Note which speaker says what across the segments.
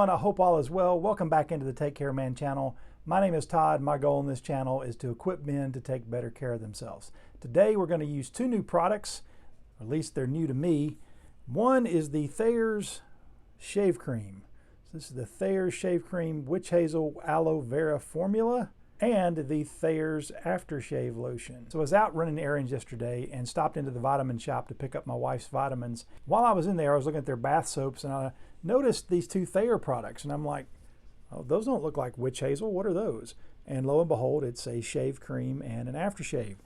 Speaker 1: everyone, I hope all is well. Welcome back into the Take Care Man channel. My name is Todd. My goal in this channel is to equip men to take better care of themselves. Today we're going to use two new products, or at least they're new to me. One is the Thayers Shave Cream. So this is the Thayers Shave Cream Witch Hazel Aloe Vera formula, and the Thayers Aftershave Lotion. So I was out running errands yesterday and stopped into the vitamin shop to pick up my wife's vitamins. While I was in there, I was looking at their bath soaps and I noticed these two Thayer products, and I'm like, oh, those don't look like witch hazel. What are those? And lo and behold, it's a shave cream and an aftershave.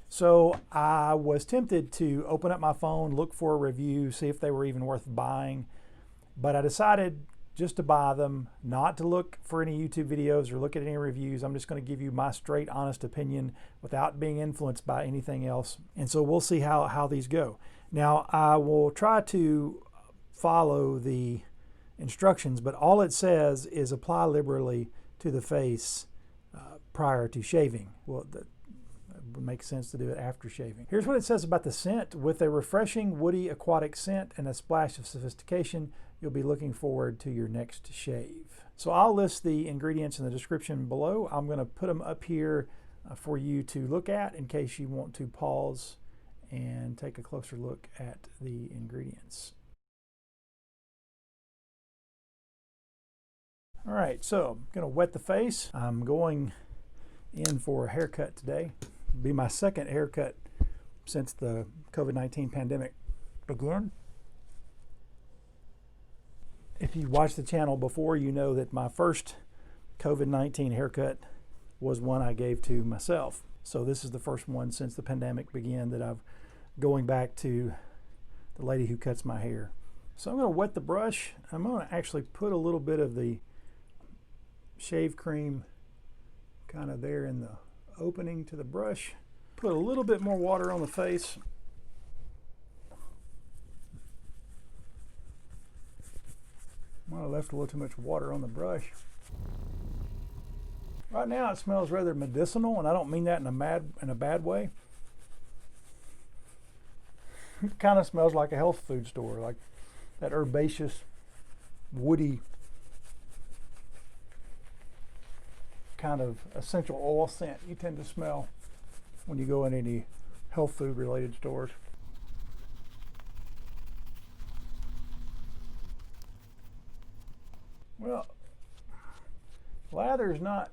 Speaker 1: So I was tempted to open up my phone, look for a review, see if they were even worth buying, but I decided just to buy them, not to look for any YouTube videos or look at any reviews. I'm just going to give you my straight, honest opinion without being influenced by anything else. And so we'll see how these go. Now, I will try to follow the instructions, but all it says is apply liberally to the face prior to shaving. Well, that would make sense to do it after shaving. Here's what it says about the scent. With a refreshing, woody, aquatic scent and a splash of sophistication, you'll be looking forward to your next shave. So I'll list the ingredients in the description below. I'm going to put them up here for you to look at in case you want to pause and take a closer look at the ingredients. All right, so I'm going to wet the face. I'm going in for a haircut today. It'll be my second haircut since the COVID-19 pandemic began. If you watched the channel before, you know that my first COVID-19 haircut was one I gave to myself. So this is the first one since the pandemic began that I've going back to the lady who cuts my hair. So I'm going to wet the brush. I'm going to actually put a little bit of the shave cream kind of there in the opening to the brush. Put a little bit more water on the face. Well, I left a little too much water on the brush. Right now it smells rather medicinal, and I don't mean that in a bad way. It kind of smells like a health food store, like that herbaceous, woody kind of essential oil scent you tend to smell when you go in any health food related stores. Well, lather's not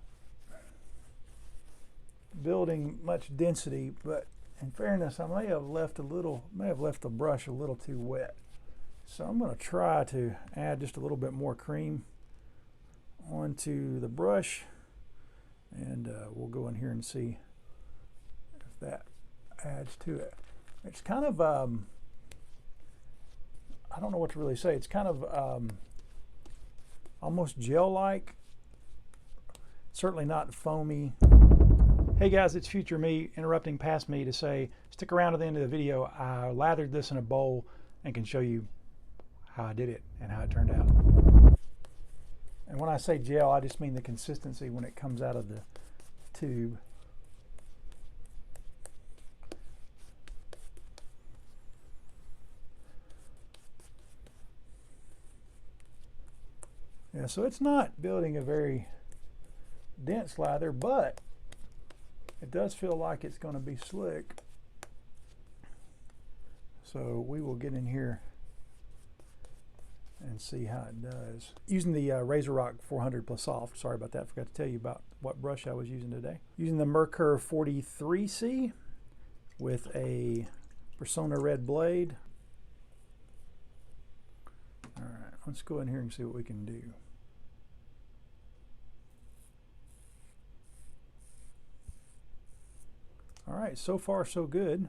Speaker 1: building much density, but in fairness, I may have left the brush a little too wet. So I'm going to try to add just a little bit more cream onto the brush, and we'll go in here and see if that adds to it. It's kind of, I don't know what to really say. It's kind of almost gel-like, certainly not foamy. Hey guys, it's future me interrupting past me to say, stick around to the end of the video. I lathered this in a bowl and can show you how I did it and how it turned out. And when I say gel, I just mean the consistency when it comes out of the tube. Yeah, so it's not building a very dense lather, but it does feel like it's going to be slick. So we will get in here and see how it does. Using the RazoRock 400 Plus Soft. Sorry about that, forgot to tell you about what brush I was using today. Using the Merkur 43C with a Persona Red blade. All right, let's go in here and see what we can do. All right, so far so good.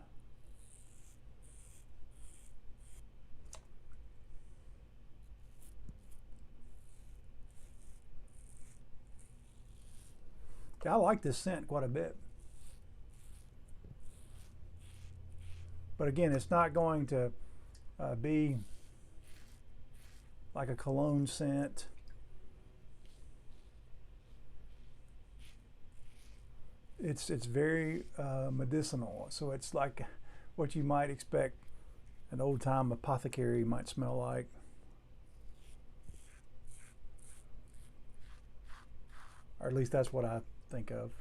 Speaker 1: I like this scent quite a bit. But again, it's not going to be like a cologne scent. It's very medicinal, so it's like what you might expect an old-time apothecary might smell like. Or at least that's what I think of.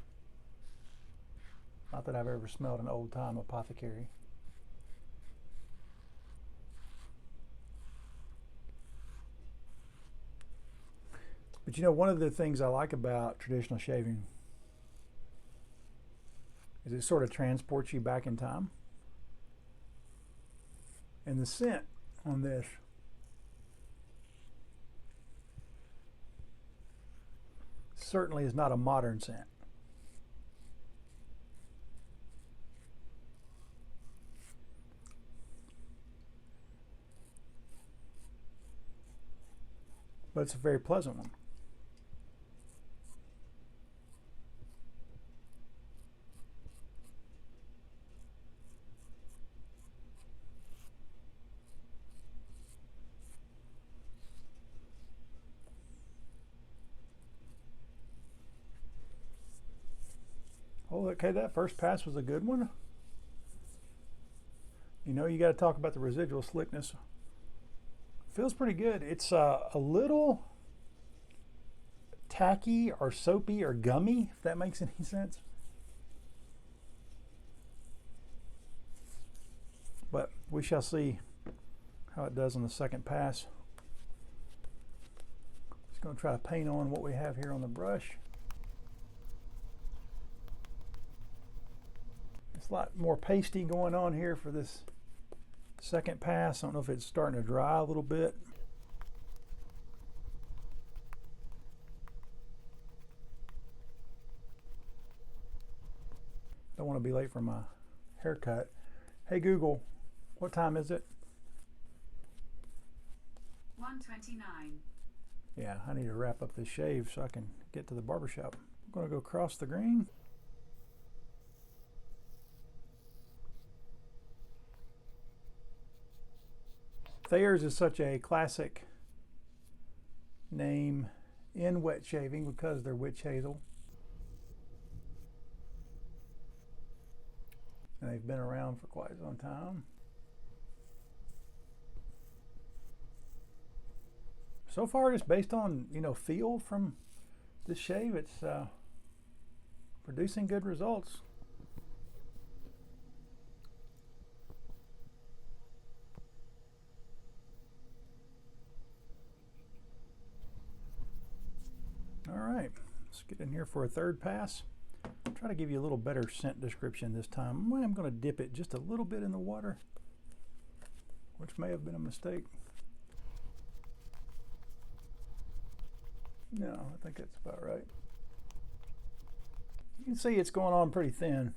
Speaker 1: Not that I've ever smelled an old-time apothecary. But you know, one of the things I like about traditional shaving is it sort of transports you back in time. And the scent on this certainly is not a modern scent. But it's a very pleasant one. Oh, okay, that first pass was a good one. You know, you got to talk about the residual slickness. Feels pretty good. It's a little tacky or soapy or gummy, if that makes any sense. But we shall see how it does on the second pass. Just going to try to paint on what we have here on the brush. It's a lot more pasty going on here for this second pass. I don't know if it's starting to dry a little bit. Don't want to be late for my haircut. Hey Google, what time is it?
Speaker 2: 1:29.
Speaker 1: Yeah, I need to wrap up this shave so I can get to the barbershop. I'm going to go across the grain. Thayers is such a classic name in wet shaving because they're witch hazel. And they've been around for quite some time. So far, just based on, you know, feel from this shave, it's producing good results. All right, let's get in here for a third pass. I'll try to give you a little better scent description this time. I'm going to dip it just a little bit in the water, which may have been a mistake. No, I think that's about right. You can see it's going on pretty thin.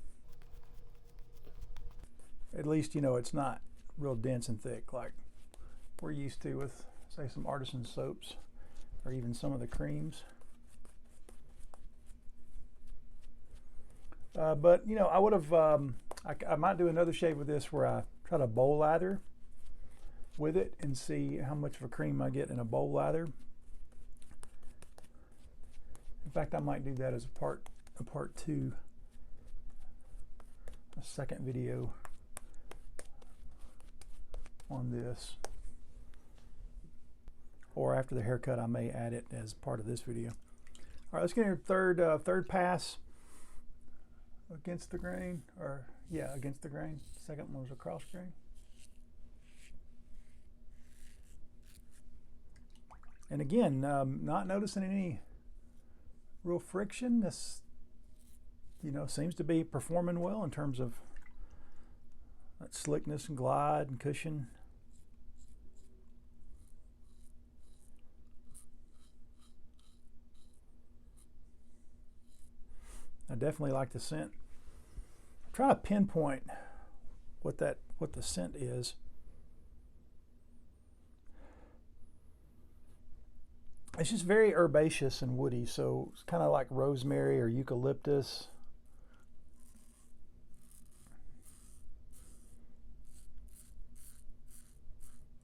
Speaker 1: At least, you know, it's not real dense and thick like we're used to with, say, some artisan soaps or even some of the creams. But you know, I would have, I might do another shave with this where I try to bowl lather with it and see how much of a cream I get in a bowl lather. In fact, I might do that as a part two, a second video on this. Or after the haircut, I may add it as part of this video. All right, let's get your third pass. Against the grain, or yeah, against the grain. Second one was a cross grain. And again, not noticing any real friction. This, you know, seems to be performing well in terms of that slickness and glide and cushion. I definitely like the scent. Try to pinpoint what the scent is. It's just very herbaceous and woody, so it's kind of like rosemary or eucalyptus.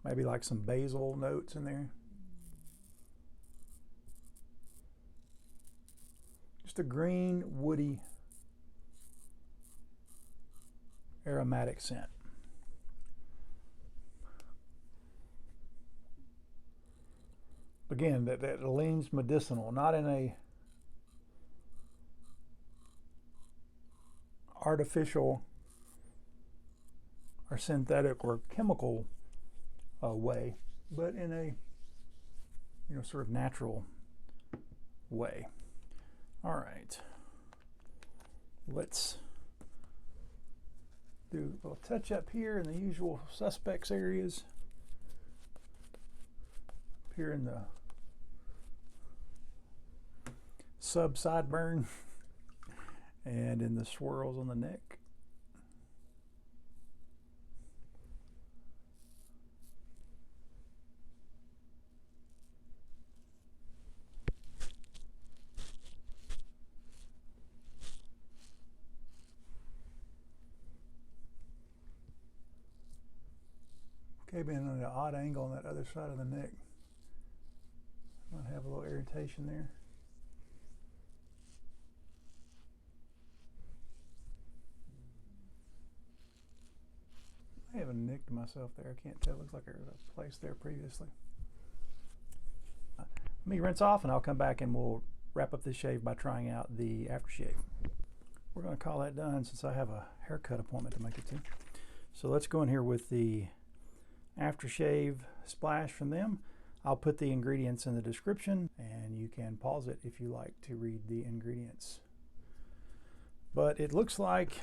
Speaker 1: Maybe like some basil notes in there. Just a green, woody, aromatic scent. Again, that leans medicinal, not in a artificial or synthetic or chemical way, but in a sort of natural way. All right, let's do a little touch up here in the usual suspects areas. Up here in the sub sideburn and in the swirls on the neck. Okay, being on an odd angle on that other side of the neck. Might have a little irritation there. I haven't nicked myself there. I can't tell. Looks like there was a place there previously. Let me rinse off and I'll come back and we'll wrap up this shave by trying out the aftershave. We're going to call that done since I have a haircut appointment to make it to. So let's go in here with the aftershave splash from them. I'll put the ingredients in the description and you can pause it if you like to read the ingredients. But it looks like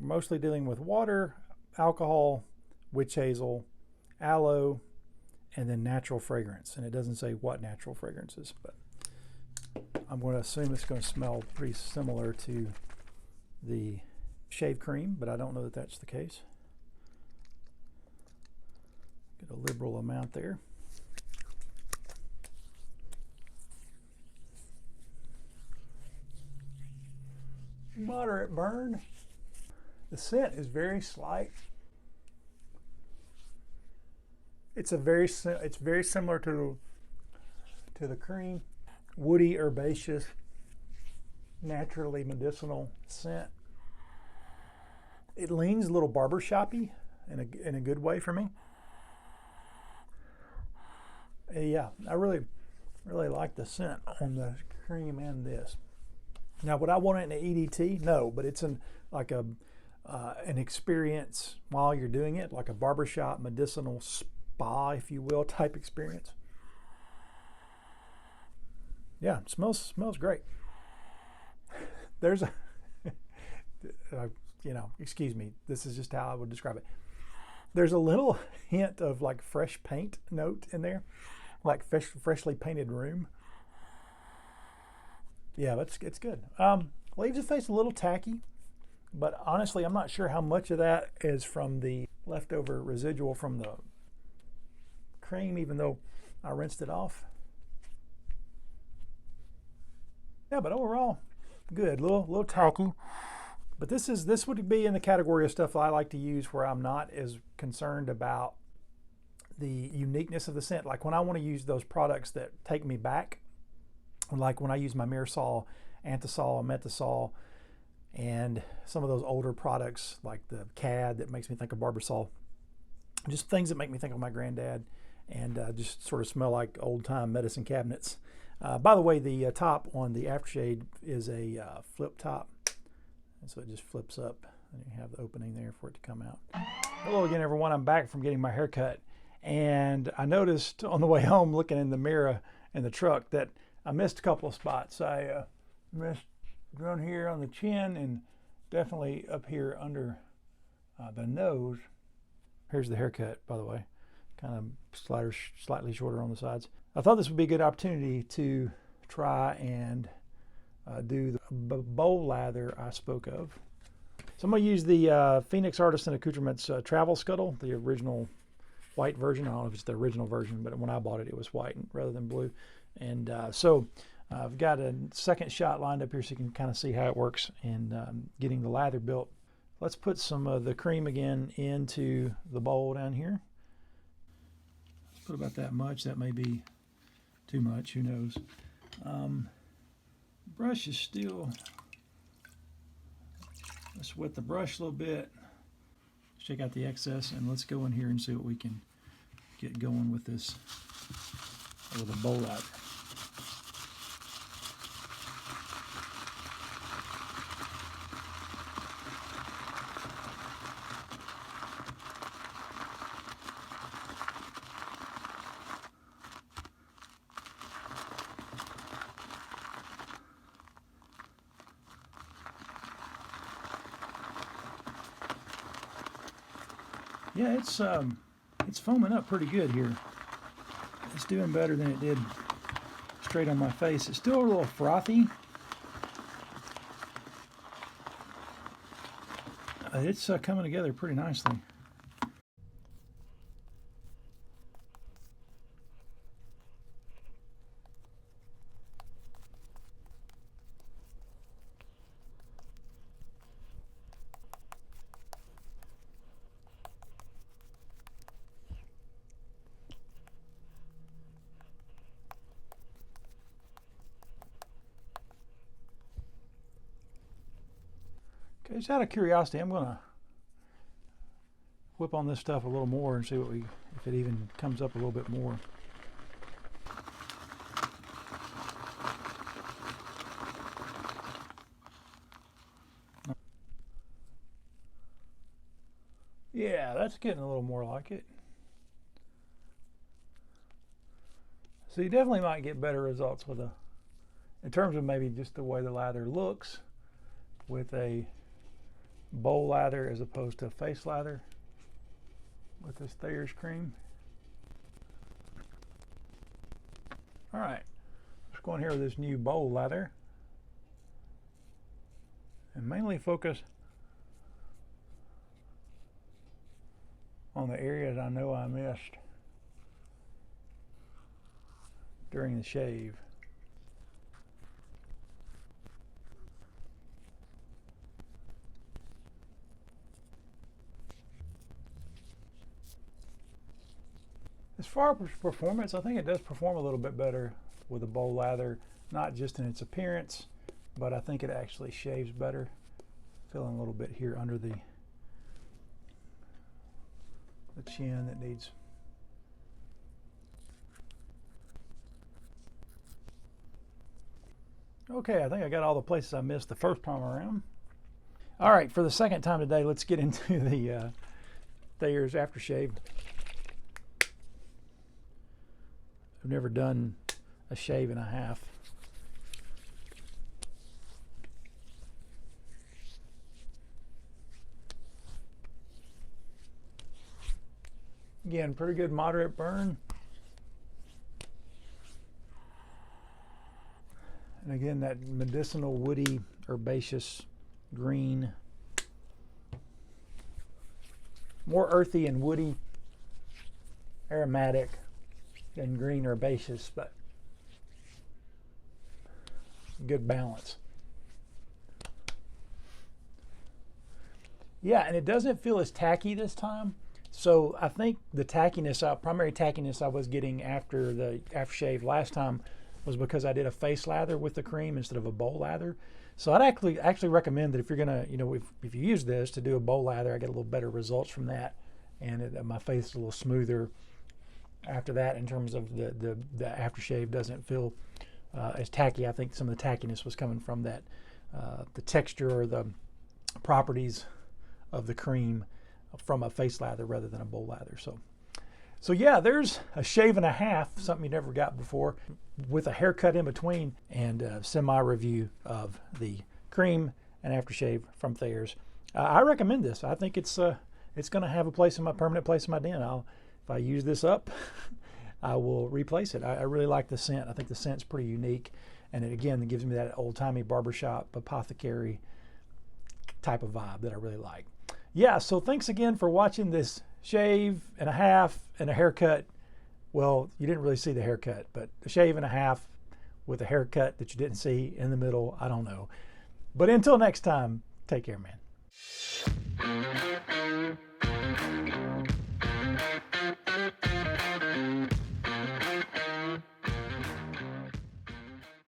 Speaker 1: mostly dealing with water, alcohol, witch hazel, aloe, and then natural fragrance. And it doesn't say what natural fragrances, but I'm going to assume it's going to smell pretty similar to the shave cream, but I don't know that that's the case. Get a liberal amount there. Moderate burn. The scent is very slight. It's very similar to the cream. Woody, herbaceous, naturally medicinal scent. It leans a little barbershoppy in a good way for me. Yeah, I really like the scent on the cream and this. Now, would I want it in an EDT? No, but it's an experience while you're doing it, like a barbershop medicinal spa, if you will, type experience. Yeah, it smells great. There's a, excuse me, this is just how I would describe it. There's a little hint of like fresh paint note in there, like freshly painted room. Yeah, it's good. Leaves the face a little tacky, but honestly, I'm not sure how much of that is from the leftover residual from the cream, even though I rinsed it off. Yeah, but overall, good. Little tacky. But this would be in the category of stuff I like to use where I'm not as concerned about the uniqueness of the scent. Like when I want to use those products that take me back, like when I use my Mirasol, Anthasol, Metasol, and some of those older products like the CAD that makes me think of Barbasol, just things that make me think of my granddad and just sort of smell like old-time medicine cabinets. By the way, the top on the aftershave is a flip top, and so it just flips up and you have the opening there for it to come out. Hello again, everyone. I'm back from getting my hair cut, and I noticed on the way home looking in the mirror in the truck that I missed a couple of spots. I missed down here on the chin and definitely up here under the nose. Here's the haircut, by the way, kind of slightly shorter on the sides. I thought this would be a good opportunity to try and do the bowl lather I spoke of. So I'm going to use the Phoenix Artisan Accoutrements Travel Scuttle, the original white version. I don't know if it's the original version, but when I bought it, it was white rather than blue. And so I've got a second shot lined up here so you can kind of see how it works in getting the lather built. Let's put some of the cream again into the bowl down here. Let's put about that much. That may be too much, who knows. Brush is still, let's wet the brush a little bit, check out the excess, and let's go in here and see what we can get going with this, with a bowl lather. Yeah, it's foaming up pretty good here. It's doing better than it did straight on my face. It's still a little frothy. It's coming together pretty nicely. Okay, just out of curiosity, I'm going to whip on this stuff a little more and see what if it even comes up a little bit more. Yeah, that's getting a little more like it. So you definitely might get better results with in terms of maybe just the way the lather looks, with a bowl lather as opposed to a face lather with this Thayers cream. All right, let's go in here with this new bowl lather and mainly focus on the areas I know I missed during the shave. As far as performance, I think it does perform a little bit better with a bowl lather, not just in its appearance, but I think it actually shaves better. Feeling a little bit here under the chin that needs. Okay, I think I got all the places I missed the first time around. All right, for the second time today, let's get into the Thayers aftershave. I've never done a shave and a half. Again, pretty good moderate burn. And again, that medicinal, woody, herbaceous green. More earthy and woody, aromatic than green herbaceous, but good balance. Yeah, and it doesn't feel as tacky this time. So I think the tackiness, primary tackiness I was getting after the aftershave last time was because I did a face lather with the cream instead of a bowl lather. So I'd actually recommend that if you're gonna, if you use this to do a bowl lather, I get a little better results from that, and my face is a little smoother after that in terms of the aftershave doesn't feel as tacky. I think some of the tackiness was coming from that, the texture or the properties of the cream from a face lather rather than a bowl lather. So yeah, there's a shave and a half, something you never got before, with a haircut in between, and a semi-review of the cream and aftershave from Thayers. I recommend this. I think it's going to have a permanent place in my den. If I use this up, I will replace it. I really like the scent. I think the scent's pretty unique, and it gives me that old-timey barbershop apothecary type of vibe that I really like. Yeah, so thanks again for watching this shave and a half and a haircut. Well, you didn't really see the haircut, but a shave and a half with a haircut that you didn't see in the middle, I don't know. But until next time, take care, man.